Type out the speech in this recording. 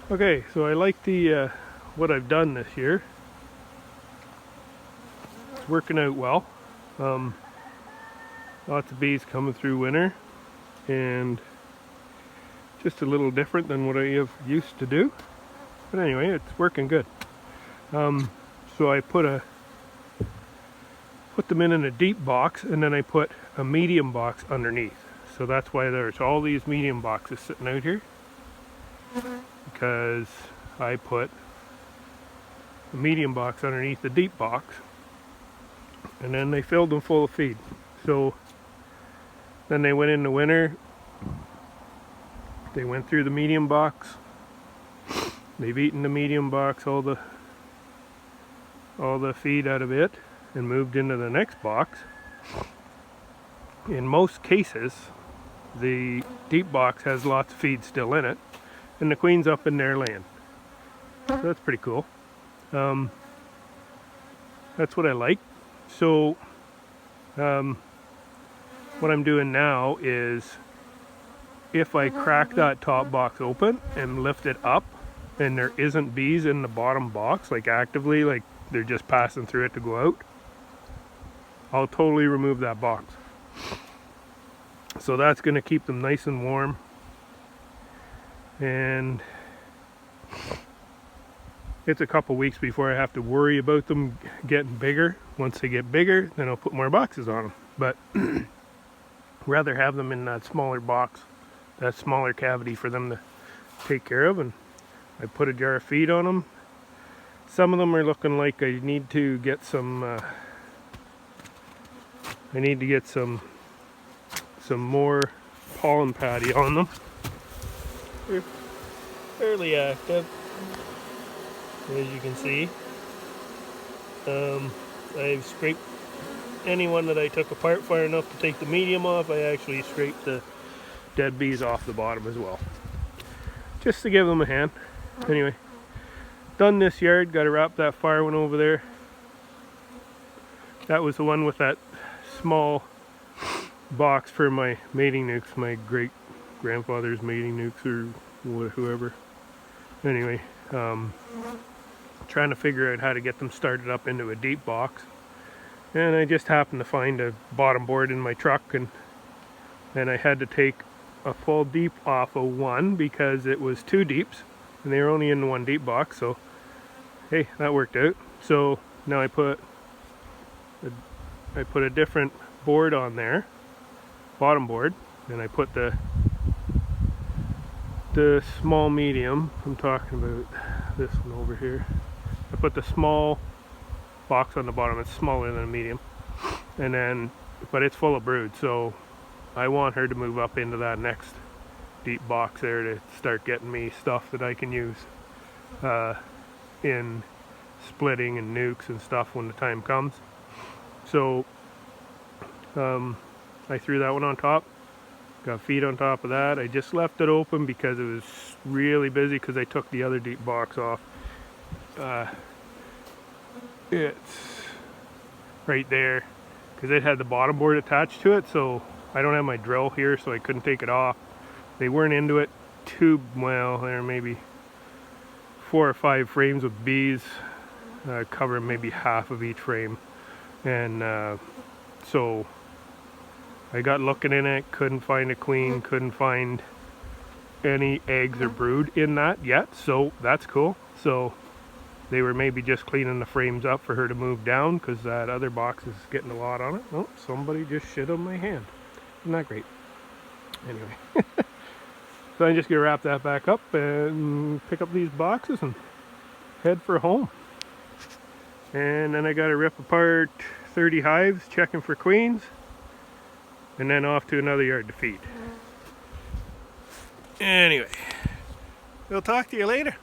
Okay, so I like the what I've done this year. It's working out well. Lots of bees coming through winter, and just a little different than what I have used to do. But anyway, it's working good. So I put them in a deep box, and then I put a medium box underneath. So that's why there's all these medium boxes sitting out here, because I put a medium box underneath the deep box, and then they filled them full of feed. So then they went into winter, they went through the medium box, they've eaten the medium box, all the feed out of it, and moved into the next box. In most cases, the deep box has lots of feed still in it, and the queen's up in there laying. So that's pretty cool. That's what I like. So what I'm doing now is, if I crack that top box open and lift it up and there isn't bees in the bottom box, like actively, like they're just passing through it to go out, I'll totally remove that box. So that's going to keep them nice and warm, and it's a couple weeks before I have to worry about them getting bigger. Once they get bigger, then I'll put more boxes on them, but rather have them in that smaller box, that smaller cavity for them to take care of. And I put a jar of feed on them. Some of them are looking like I need to get some some more pollen patty on them. They're fairly active, as you can see. I've scraped any one that I took apart far enough to take the medium off. I actually scraped the dead bees off the bottom as well, just to give them a hand. Anyway, done this yard. Got to wrap that fire one over there. That was the one with that small box for my mating nukes, my great grandfather's mating nukes, or whoever. Anyway, trying to figure out how to get them started up into a deep box, and I just happened to find a bottom board in my truck, and I had to take a full deep off of one because it was two deeps and they were only in the one deep box. So hey, that worked out. So now I put a different board on there, bottom board, and I put the small medium. I'm talking about this one over here. I put the small box on the bottom. It's smaller than a medium, and then, but it's full of brood, so I want her to move up into that next deep box there to start getting me stuff that I can use in splitting and nukes and stuff when the time comes. So I threw that one on top, got feed on top of that. I just left it open because it was really busy, because I took the other deep box off. It's right there because it had the bottom board attached to it, so I don't have my drill here, so I couldn't take it off. They weren't into it too well. There are maybe 4 or 5 frames with bees, covering maybe half of each frame, and so I got looking in it, couldn't find a queen, couldn't find any eggs or brood in that yet, so that's cool. So they were maybe just cleaning the frames up for her to move down, because that other box is getting a lot on it. Oh, somebody just shit on my hand. Isn't that great? Anyway, so I'm just gonna wrap that back up and pick up these boxes and head for home. And then I gotta rip apart 30 hives, checking for queens, and then off to another yard to feed. Anyway, we'll talk to you later.